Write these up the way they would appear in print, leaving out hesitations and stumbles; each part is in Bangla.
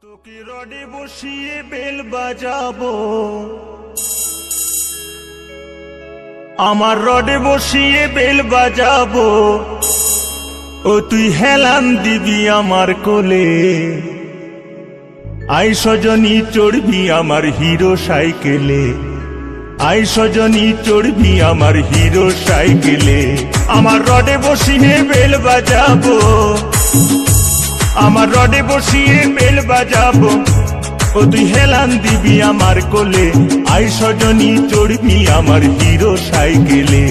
তোকে রডে বসিয়ে বেল বাজাবো, আমার রডে বসিয়ে বেল বাজাবো, ও তুই হেলান দিবি আমার কোলে। আই সজনী চড়বি আমার হিরো সাইকেলে, আই সজনী চড়বি আমার হিরো সাইকেলে। আমার রডে বসিয়ে বেল বাজাবো, আমার রডে বসিয়ে বেল বাজাবো, ও তুই হেলান দিবি আমার কোলে। আই সজনী চড়বি আমার হিরো সাইকেলে,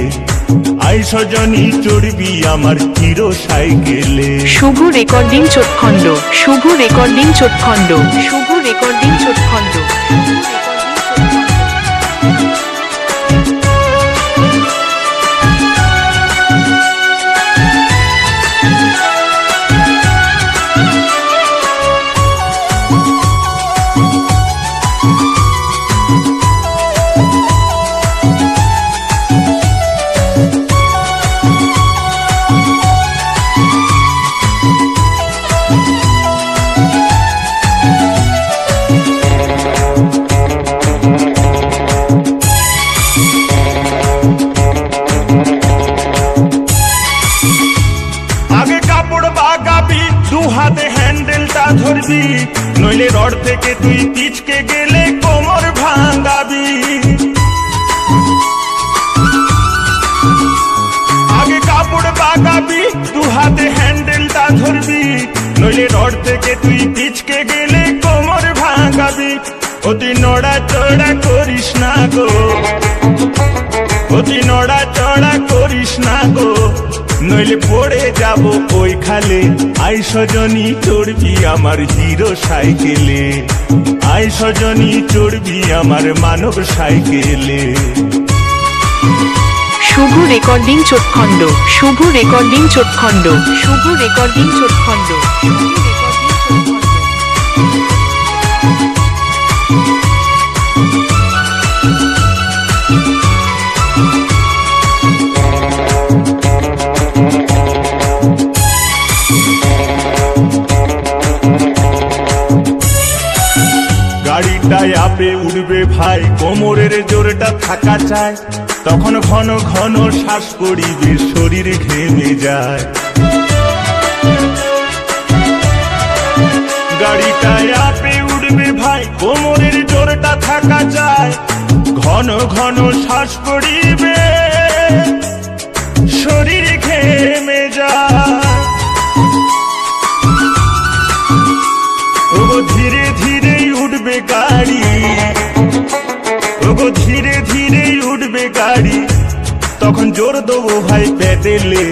আই সজনী চড়বি আমার হিরো সাইকেলে। শুভ রেকর্ডিং চোটখণ্ড, শুভ রেকর্ডিং চোটখণ্ড, শুভ রেকর্ডিং চোটখণ্ড। হাতে হ্যান্ডেলটা ধরবি, নইলে রড থেকে তুই পিচকে গেলে কোমর ভাঙাবি। আগে কাপড় বাগাবি, দু হাতে হ্যান্ডেলটা ধরবি, নইলে রড থেকে তুই পিচকে গেলে কোমর ভাঙাবি। অতি নড়া চড়া করিস না গো, অতি নড়া চড়া করিস না গো, নইলে পড়ে যাব ওই খালে। আই সজনী চড়বি আমার হিরো সাইকেলে, আই সজনী চড়বি আমার মানব সাইকেলে। শুভ রেকর্ডিং চোটখণ্ড, শুভ রেকর্ডিং চোটখণ্ড, শুভ রেকর্ডিং চোটখণ্ড। গাড়িটায় আপে উঠবে ভাই, কোমরের জোরটা থাকা চায়, তখন ঘন ঘন শ্বাস পড়িবে, শরীর ঘেমে যায়। গাড়িটায় আপে উঠবে ভাই, কোমরের জোরটা থাকা চায়, ঘন ঘন শ্বাস পড়িবে, শরীর ঘেমে যায়। ওগো ধীরে ধীরেই উঠবে গাড়ি, ওগো ধীরে ধীরেই উঠবে গাড়ি, তখন জোর দেবো ভাই প্যাডেলে।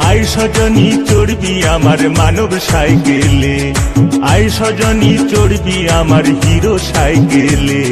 আই সজনী চড়বি আমার মানব সাইকেলে, আই সজনী চড়বি আমার হিরো সাইকেলে।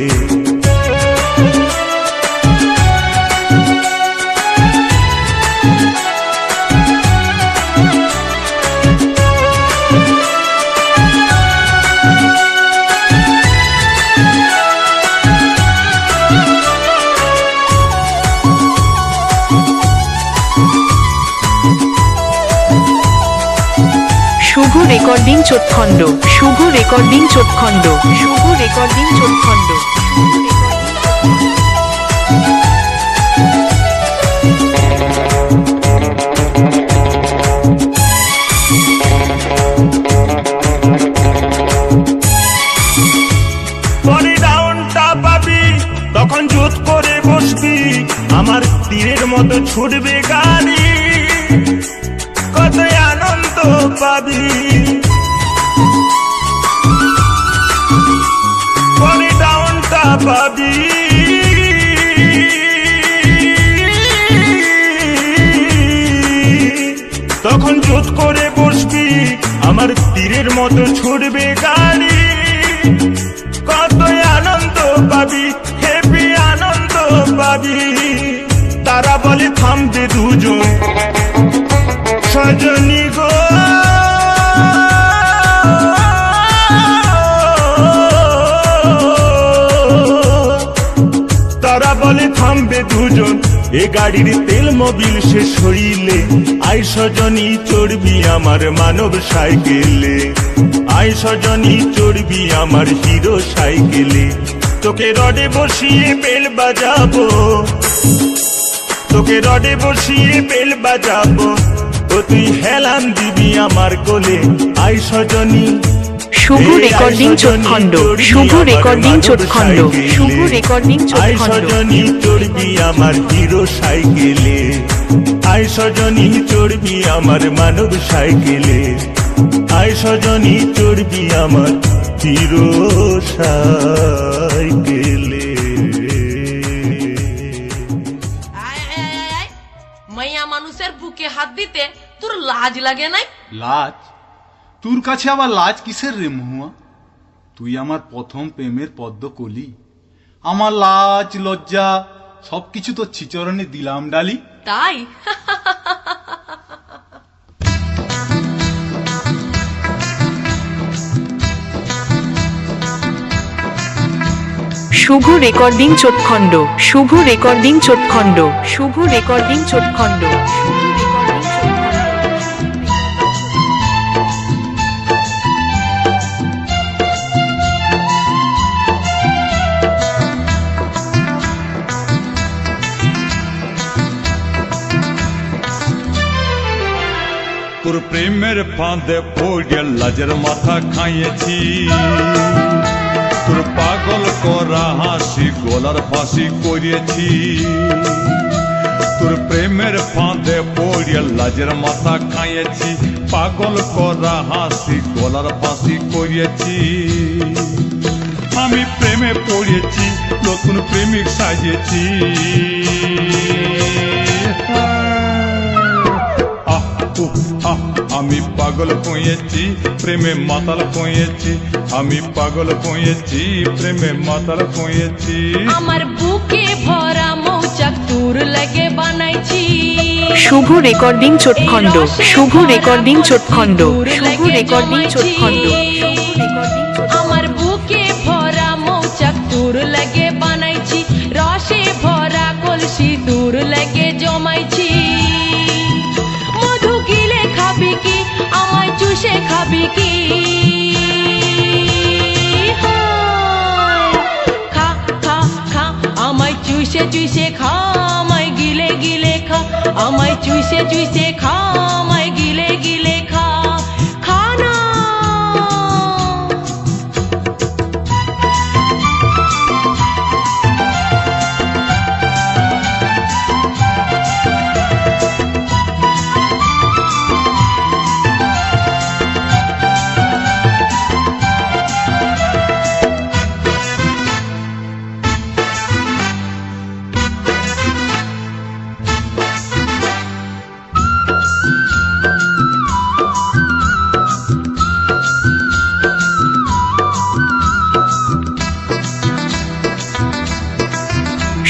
শুভ রেকর্ডিং চোটখণ্ড, শুভ রেকর্ডিং চোটখণ্ড, শুভ রেকর্ডিং চোটখণ্ড। পরে ডাউনটা পাবি, তখন জোত করে বসবি, আমার তীরের মতো ছুটবে গাড়ি, কত আনন্দ পাবি। পরে ডাউনটা পাবি, তখন জোত করে বসবি, আমার তীরের মতো ছুটবে গাড়ি, কত আনন্দ পাবি, হেবি আনন্দ পাবি। তারা বলে থামবে দুজন, সজনী গো তারা বলে থামবে দুজন, এ গাড়ির তেল মোবিল শেষ হইলে, আই সজনী চড়বি আমার মানব সাইকেলে, আই সজনী চড়বি আমার হিরো সাইকেলে, তোকে রডে বসিয়ে বেল বাজাবো, তোকে রডে বসিয়ে বেল বাজাবো, ও তুই হেলান দিবি আমার কোলে। আই সজনী শুভ রেকর্ডিং চোটখণ্ড, শুভ রেকর্ডিং চোটখণ্ড, শুভ রেকর্ডিং আই চোটখণ্ড। সজনী চড়বি আমার হিরো সাইকেলে, আই সজনী চড়বি আমার মানব সাইকেলে, আই সজনী চড়বি আমার হিরো সাইকেলে। মাইয়া মানুষের বুকে হাত দিতে তোর লাজ লাগে নাই? লাজ? তোর কাছে আবার লাজ কিসের রে মহুয়া? তুই আমার প্রথম প্রেমের পদ্ম কলি, আমার লাজ লজ্জা সবকিছু তোর চিচরণে দিলাম ডালি। তাই? শুভ রেকর্ডিং চোটখণ্ড, শুভ রেকর্ডিং চোটখণ্ড, শুভ রেকর্ডিং চোটখণ্ড, শুভ রেকর্ডিং তোর প্রেমের ফাঁদে পড়ে লাজের মাথা খাইয়েছি, তোর পাগল করা হাসি গলার ফাঁসি করিয়েছি, তোর প্রেমের ফাঁদে পড়ে লাজের মাথা খাইয়েছি, পাগল করা হাসি গলার ফাঁসি করিয়েছি। আমি প্রেমে পড়েছি, নতুন প্রেমিক সাজিয়েছি। আমি পাগল হয়েছি, প্রেমে মাতাল হয়েছি, আমি পাগল হয়েছি, প্রেমে মাতাল হয়েছি। আমার বুকে ভরা মৌচাক তোর লাগে বানাইছি। শুভ রেকর্ডিং চোটখণ্ড, শুভ রেকর্ডিং চোটখণ্ড, শুভ রেকর্ডিং চোটখণ্ড, শুভ রেকর্ডিং চোটখণ্ড। আমার বুকে ভরা মৌচাক তোর লাগে বানাইছি, রসে ভরা কলসি তোর লাগে জমাইছি। মধু গিলে খাবি কি, আমায় চুষে খাবি কি? খা খা খা, আমায় চুষে চুষে খা, আমায় গিলে গিলে খা, আমায় চুষে চুষে খা, আমায় গিলে গিলে খা। খা না।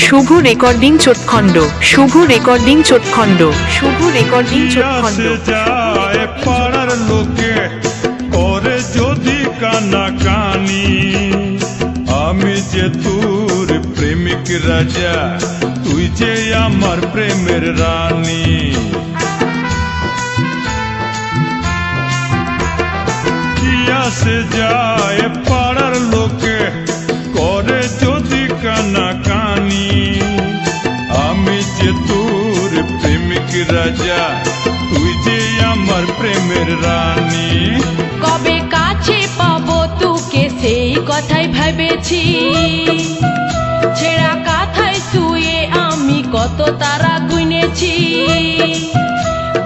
শুভ রেকর্ডিং চোটখণ্ড, শুভ রেকর্ডিং চোটখণ্ড, শুভ রেকর্ডিং চোটখণ্ড। যায় পাড়ার লোকে করে যদি কানা কানি, আমি যে তোর প্রেমিক রাজা, তুই যে আমার প্রেমের রানী। কি আসে যায় পাড়ার লোকে করে যদি কানা কানি, আমি যে তোর প্রেমিক রাজা, তুই যে আমার প্রেমের রানী। কবে কাছে পাবো তোকে সেই কথাই ভেবেছি, ছেঁড়া কাঁথায় শুয়ে আমি কত তারা গুনেছি।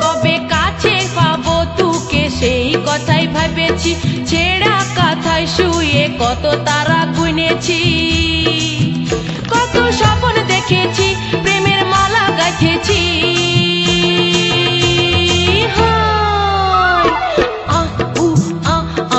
কবে কাছে পাবো তোকে সেই কথাই ভেবেছি, ছেঁড়া কাঁথায় শুয়ে কত তারা গুনেছি। কত স্বপ্ন দেখেছি, প্রেমের মালা গাঁথেছি।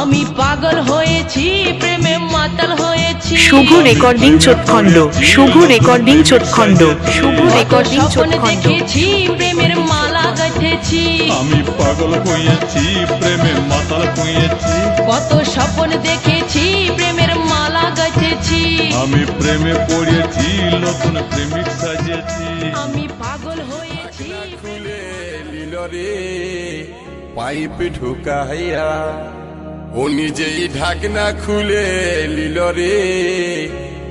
আমি পাগল হয়েছি, প্রেমে মাতাল হয়েছি। শুভ রেকর্ডিং চোটখণ্ড, শুভ রেকর্ডিং চোটখণ্ড, শুভ রেকর্ডিং স্বপ্ন চোটখণ্ড। দেখেছি, প্রেমের মালা গাঁথেছি। আমি পাগল হয়েছি, প্রেমে মাতাল হয়েছি। কত স্বপ্ন দেখেছি, প্রেমের মালা গাঁথেছি। আমি প্রেমে পড়েছি, নতুন প্রেমিক সাজিয়েছি। আমি পাগল হয়েছি। খুলে নিল রে পাইপ ঢুকাইয়া, ও নিজেই ঢাকনা খুলে লিল রে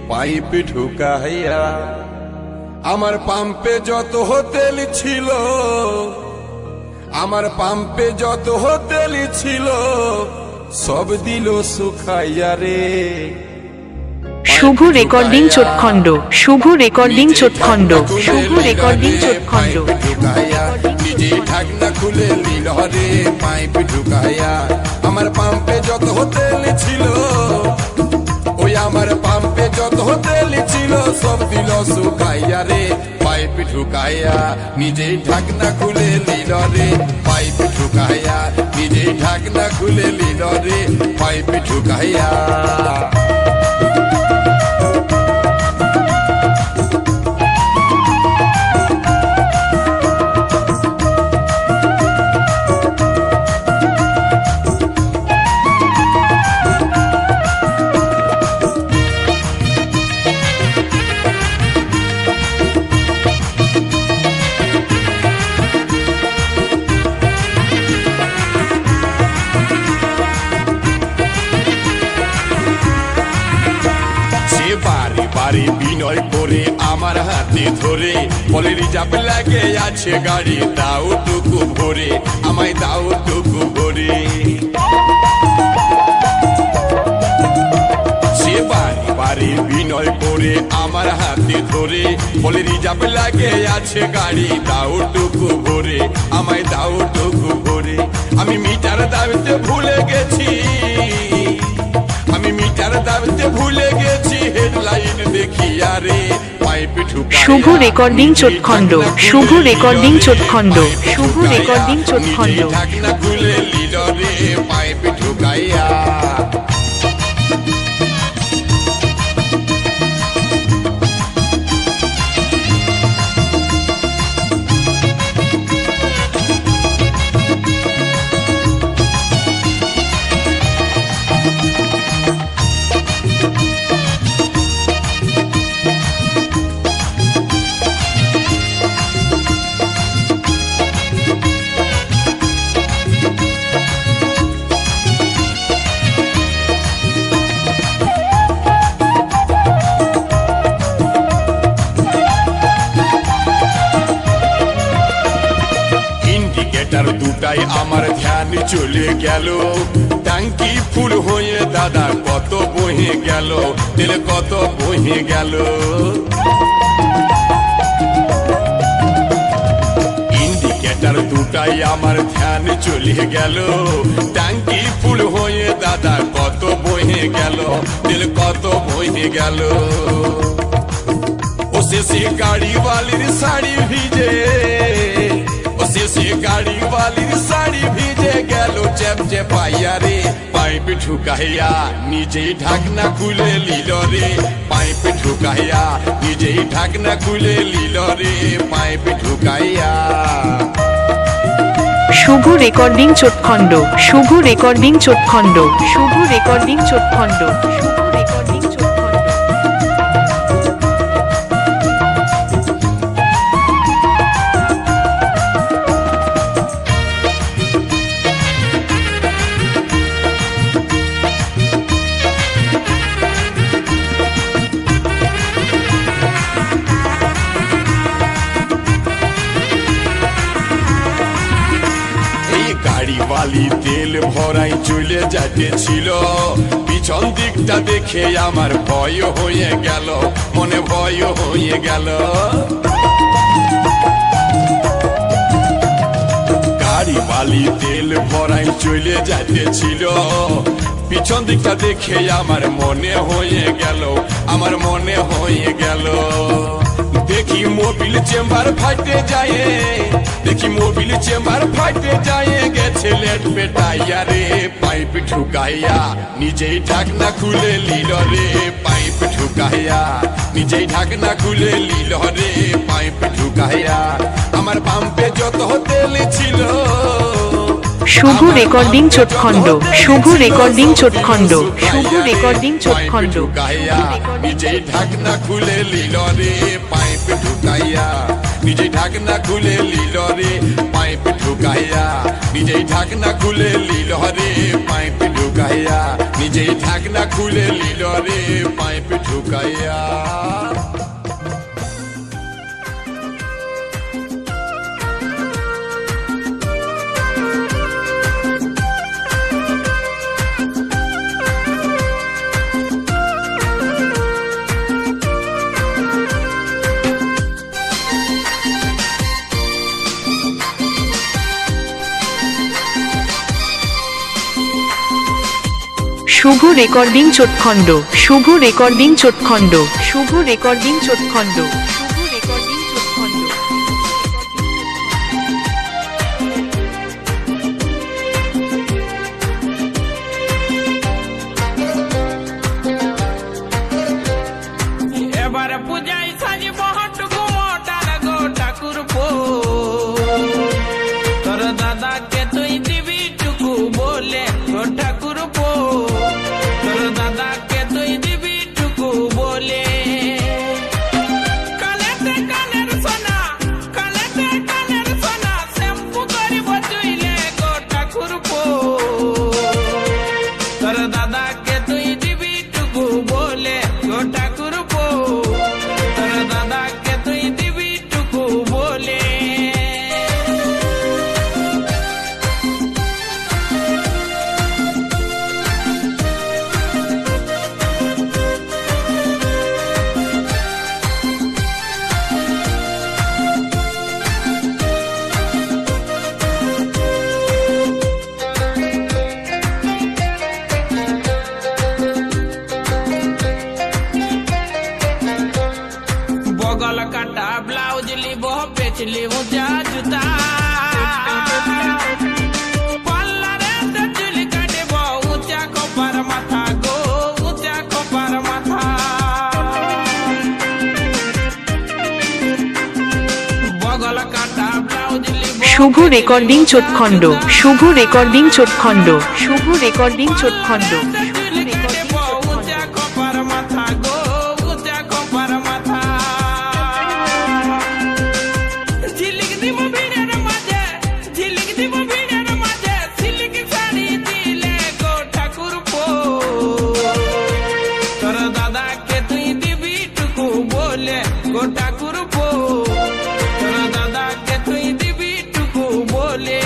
পাইপ ঢুকাইয়া। আমার পাম্পে যত তেল ছিল, আমার পাম্পে যত তেল ছিল, সব দিল শুকাইয়া রে। শুভ রেকর্ডিং চোটখণ্ড, শুভ রেকর্ডিং চোটখণ্ড, শুভ রেকর্ডিং চোটখণ্ড। নিজেই ঢাকনা খুলে লিল রে পাইপ ঢুকাইয়া। আমার পাম্পে যত তেল ছিল, ওই আমার পাম্পে যত তেল ছিল, সব দিল শুকাইয়া রে পাইপ ঢুকাইয়া। নিজেই ঢাকনা খুলে লিল রে পাইপ ঢুকাইয়া। নিজেই ঢাকনা খুলে লিল রে পাইপ ঢুকাইয়া। বাড়ি বিনয় করে আমার হাতে ধরে বলে রিজার্ভ লাগে আছে গাড়ি, দাও টুকু ভরে, আমায় দাও টুকু ভরে। সে বাড়ি বাড়ি বিনয় করে আমার হাতে ধরে বলে রিজার্ভ লাগে আছে গাড়ি, দাও টুকু ভরে, আমায় দাও টুকু ভরে। আমি মিটার দাবিতে ভুলে গেছি, আমি মিটার দাবিতে ভুলে গেছি, হেডলাইন দেখিয়া রে পাইপ ঢুকাইয়া। শুভ রেকর্ডিং চোটখণ্ড, শুভ রেকর্ডিং চোটখণ্ড, শুভ রেকর্ডিং চোটখণ্ড। ঢাকনা খুলে লিল রে পাইপ ঢুকাইয়া। দুটাই আমার ধ্যান চলে গেল, ট্যাঙ্কি ফুল হয়ে দাদা কত বহে গেল, তেল কত বহে গেল। ইন্ডিকেটার দুটাই আমার ধ্যান চলে গেল, ট্যাঙ্কি ফুল হয়ে দাদা কত বহে গেল, তেল কত বহে গেল। ও শেষে গাড়ি বালির শাড়ি ভিজে, সে গাড়ি বালির শাড়ি ভিজে গেল চেপচে পাইয়া রে পাইপ ঢুকাইয়া। নিজেই ঢাকনা খুলে লিল রে পাইপ ঢুকাইয়া। নিজেই ঢাকনা খুলে লিল রে পাইপ ঢুকাইয়া। শুভ রেকর্ডিং চোটখণ্ড, শুভ রেকর্ডিং চোটখণ্ড, শুভ রেকর্ডিং চোটখণ্ড, শুভ রেকর্ডিং চোটখণ্ড। বালি তেল ভরাই চলে যাইতেছিল, পিছন দিকটা দেখে আমার ভয় হয়ে গেল, মনে ভয় হয়ে গেল। গাড়ি বালি তেল ভরাই চলে যাইতেছিল, পিছন দিকটা দেখে আমার মনে হয়ে গেল, আমার মনে হয়ে গেল। দেখি মোবিল চেম্বার ফাটে যায়, দেখি মোবিল চেম্বার ফাটে যায়, গেছে লেট পেটাইয়া রে পাইপ ঢুকাইয়া। নিজেই ঢাকনা খুলে লিল রে পাইপ ঢুকাইয়া। নিজেই ঢাকনা খুলে লিল রে পাইপ ঢুকাইয়া। আমার পাম্পে যত তেল ছিল, শুভ রেকর্ডিং চোটখণ্ড, শুভ রেকর্ডিং চোটখণ্ড, শুভ রেকর্ডিং চোটখণ্ড। নিজেই ঢাকনা খুলে লিল রে পাইপ ঢুকাইয়া। নিজেই ঢাকনা খুলে লিল রে পাইপ ঢুকাইয়া। নিজেই ঢাকনা খুলে লিল রে পাইপ ঢুকাইয়া। ঢুকাইয়া নিজেই ঢাকনা খুলে লিল রে পাইপ ঢুকাইয়া। শুভ রেকর্ডিং চোটখণ্ড, শুভ রেকর্ডিং চোটখণ্ড, শুভ রেকর্ডিং চোটখণ্ড, শুভ রেকর্ডিং চোটখণ্ড। এবার পূজায় সাজিব হটুকু মোটার গো ঠাকুর পো, তোর দাদাকে তুই দিবি টুকু বলে গো ঠাকুর পো, তোর দাদাকে তুই দিবি টুকু বলে। কানেতে কানের সোনা, কানেতে কানের সোনা, শ্যাম্পু করিব চুইলে গো ঠাকুর পো, তোর দাদাকে তুই দিবি টুকু বলে গো ঠাকুর পো, তোর দাদাকে তুই দিবি টুকু বলে। বগল কাটা ব্লাউজ লিব বেচলি উঁচা জুতা, পাল্লারে তো চুল কাটব উঁচা কপার মাথা গো উঁচা কপার মাথা। বগল কাটা ব্লাউজ লিব শুভ রেকর্ডিং চোটখণ্ড, শুভ রেকর্ডিং চোটখণ্ড, শুভ রেকর্ডিং চোটখণ্ড, শুভ রেকর্ডিং চোটখণ্ড। উঁচা কপার মাথা গো উঁচা কপার মাথা। ঝিলিক দিব ভিড়ের মাঝে, ঝিলিক দিব ভিড়ের মাঝে, সিল্ক শাড়ি দিলে গো ঠাকুর পো, তোর দাদাকে তুই দিবি টুকু বলে গো ঠাকুর পো, তোর দাদাকে তুই দিবি টুকু বলে।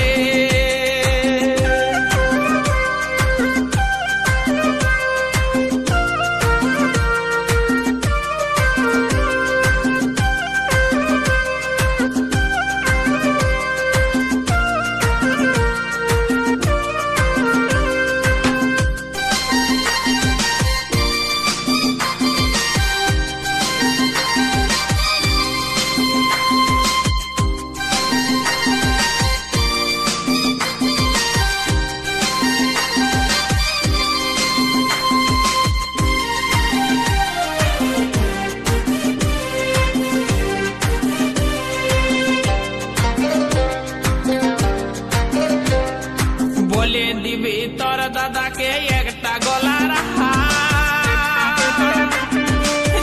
বলে দিবি তোর দাদাকে একটা গলার হার,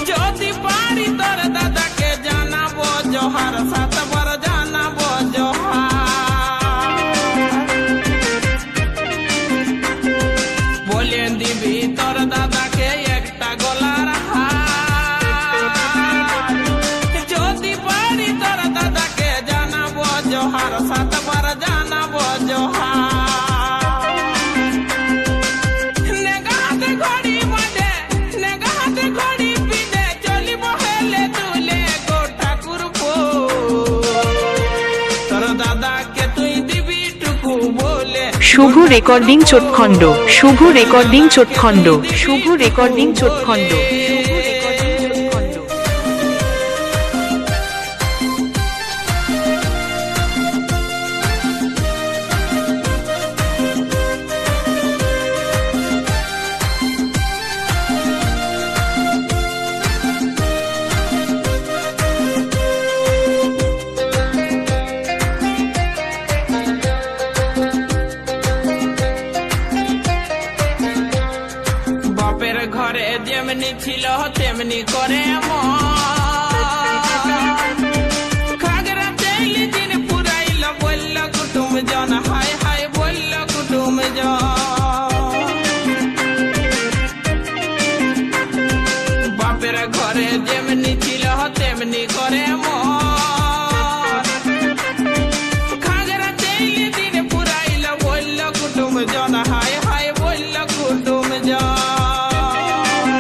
যদি পারি তোর দাদাকে জানাবো জোহার, সাতবার জানাবো জোহার। বলে দিবি তোর দাদাকে একটা গলার হার, যদি পারি তোর দাদাকে জানাবো জোহার, সাতবার জানাবো জোহার। নেগাহাতে ঘড়ি বাঁধে, নেগাহাতে ঘড়ি পিঁধে, চলিব হেলে দুলে গো ঠাকুর পো, তোর দাদাকে তুই দিবি টুকু বলে। শুভ রেকর্ডিং চোটখণ্ড, শুভ রেকর্ডিং চোটখণ্ড, শুভ রেকর্ডিং চোটখণ্ড, শুভ রেকর্ডিং চোটখণ্ড। বাপের ঘরে যেমনি ছিল তেমনি করে মন, খাগড়া তেল দিন পুরাইল বলল কুটুম জন, হায় হায় বলল কুটুম জন। এমনি করে মন খাগড়া চাইলে দিন পুরাইল বলল কুটুম জন হায় হায় বলল কুটুম জন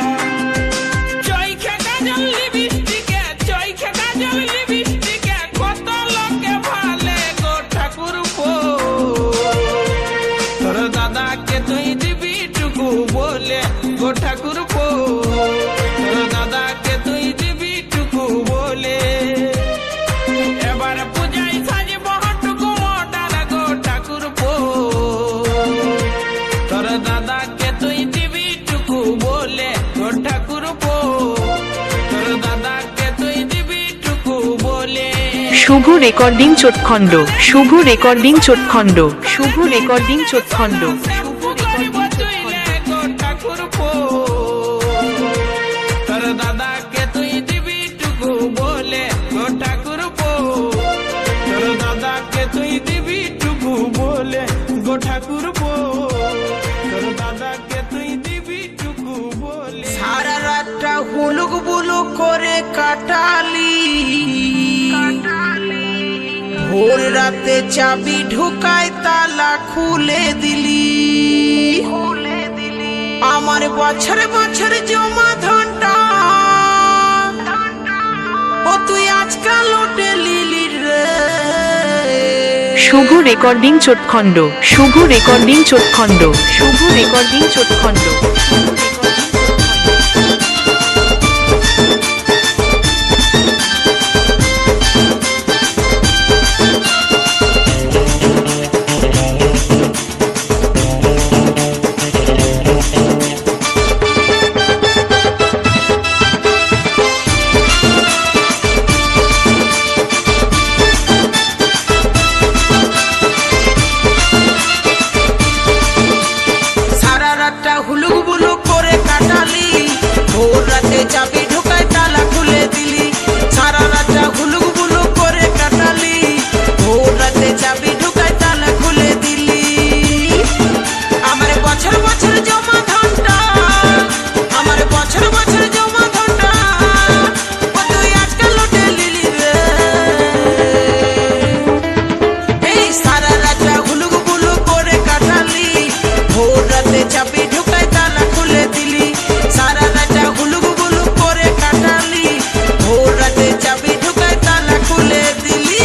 চৈখে কাজল লিপস্টিকে চৈখে কাজল লিপস্টিকে কত লোকে ভালে গো ঠাকুর পো তোর দাদাকে তুই দিবি টুকু বলে গো ঠাকুর পো তোর দাদাকে তুই দিবি টুকু বলে এবার পূজায় সাজব টুকু মডার গো ঠাকুর পো তোর দাদাকে তুই দিবি টুকু বলে গো ঠাকুর পো তোর দাদাকে তুই দিবি টুকু বলে শুভ রেকর্ডিং চোটখণ্ড শুভ রেকর্ডিং চোটখণ্ড শুভ রেকর্ডিং চোটখণ্ড তোর দাদাকে তুই দিবি টুকু বলে গো ঠাকুর পো তোর দাদাকে তুই দিবি টুকু বলে গো ঠাকুর পো তোর দাদাকে তুই দিবি টুকু বলে সারা রাতটা হুলুক বুলুক করে কাটালি ভোর রাতে চাবি ঢুকায় তালা খুলে দিলি আমার বছর বছর জমা ধনটা ও তুই আজকাল লোটে লিলি রে শুভ রেকর্ডিং চোটখণ্ড শুভ রেকর্ডিং চোটখণ্ড শুভ রেকর্ডিং চোটখণ্ড সারা রাতটা হুলুক বুলুক করে কাটালি ভোর রাতে চাবি ঢুকায় তালা খুলে দিলি সারা রাতটা হুলুক বুলুক করে কাটালি ভোর রাতে চাবি ঢুকায় তালা খুলে দিলি আমার বছর বছর জমা ধনটা আমার বছর বছর জমা ধনটা ও তুই আজকাল লোটে লিলি রে এই সারা রাতটা হুলুক বুলুক করে কাটালি ভোর রাতে চাবি ঢুকায় তালা খুলে দিলি সারা রাতটা হুলুক বুলুক করে কাটালি ভোর রাতে চাবি ঢুকায় তালা খুলে দিলি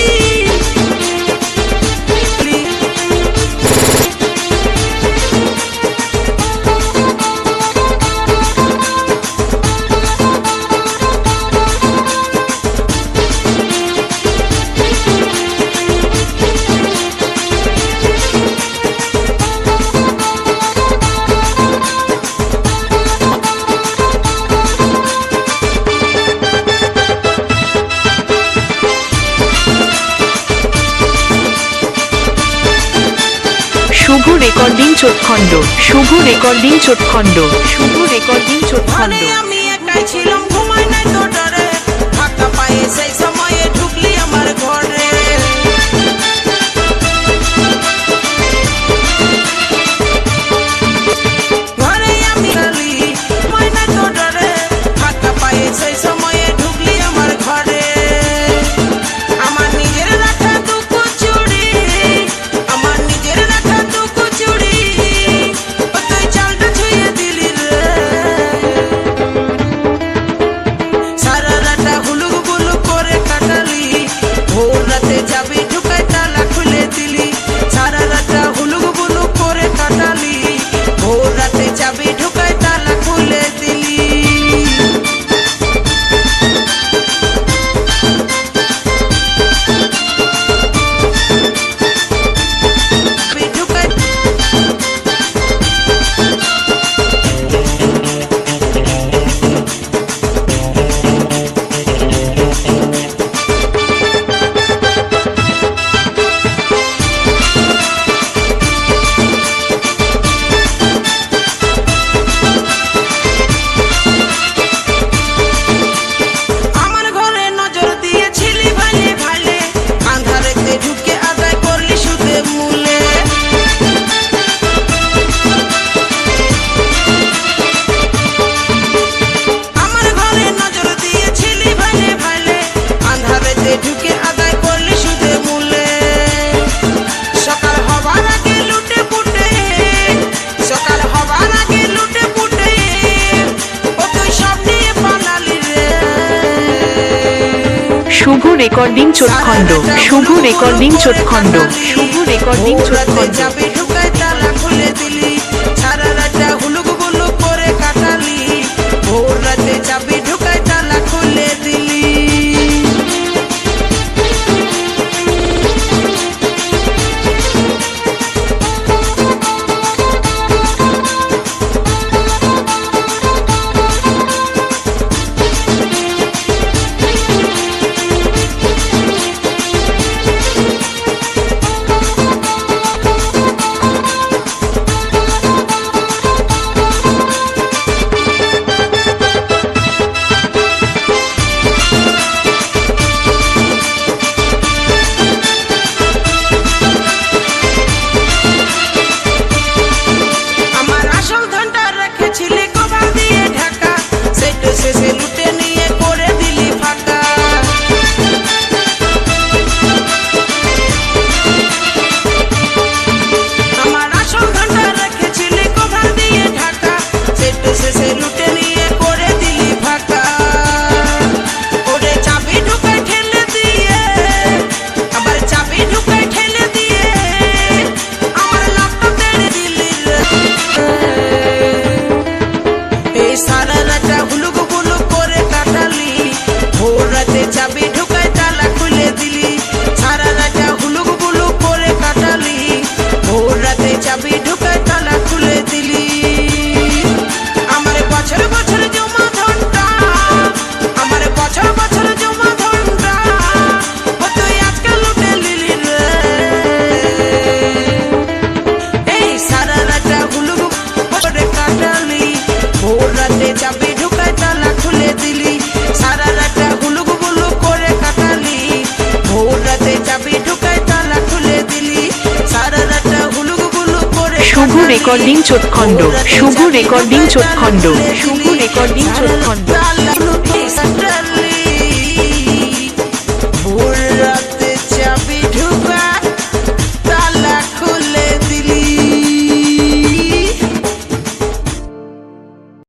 শুভ রেকর্ডিং চোটখণ্ড শুভ রেকর্ডিং চোটখণ্ড শুভ রেকর্ডিং চোটখণ্ড ঘরে আমি একাই ছিলাম ঘুমাই নাই তো ডরে ফাঁকা পায়ে সেই সময়ে ঢুকলি আমার ঘরে ঘরে আমি গেলি ঘুমাই নাই তো ডরে ফাঁকা পায়ে সেই সময়ে ঢুকলি আমার ঘরে আমার নিজের রাখা দুকু চুড়ি আমার নিজের রাখা দুকু চুড়ি ও তুই চালটা ছুঁয়ে দিলি রে শুভ রেকর্ডিং চোটখণ্ড শুভ রেকর্ডিং চোটখণ্ড শুভ রেকর্ডিং চোটখণ্ড চাবি ঢুকায় তালা খুলে দিলি সারা রাতটা হুলুক বুলুক করে কাটালি ভোর রাতে চাবি ঢুকায় তালা খুলে দিলি আমার আসল ধনটা রেখেছিলি কভার দিয়ে ঢাকা সেটা শেষে লুটে নিয়ে করে দিলি ফাঁকা আমার আসল ধনটা রেখেছিলি কভার দিয়ে ঢাকা সেটা শেষে লুটে নিয়ে করে দিলি ফাঁকা ওরে চাবি ঢুকায় ঠেলে দিয়ে আবার চাবি ঢুকায় ঠেলে দিয়ে আমার লাভটা তেড়ে দিলি রে এই সারা রাতটা হুলুক বুলুক করে কাটালি ভোর রাতে চাবি ঢুকায় তালা খুলে দিলি সারা রাতটা হুলুক বুলুক করে কাটালি ভোর রাতে চাবি ঢুকায় তালা খুলে দিলি আমার বছর বছর জমা ধনটা আমার বছর বছর জমা ধনটা ও তুই আজকে লুটে নিলি রে এই সারা রাতটা হুলুক করে কাটালি ভোর রাতে চাবি ঢুকায় তালা খুলে দিলি সারা রাতটা হুলুক বুলুক করে কাটালি ভোর রাতে চাবি ঢুকায় তালা খুলে দিলি সারা রাতটা হুলুক বুলুক করে শুভ রেকর্ডিং চোটখণ্ড শুভ রেকর্ডিং চোটখণ্ড শুভ রেকর্ডিং চোটখণ্ড তালা খুলে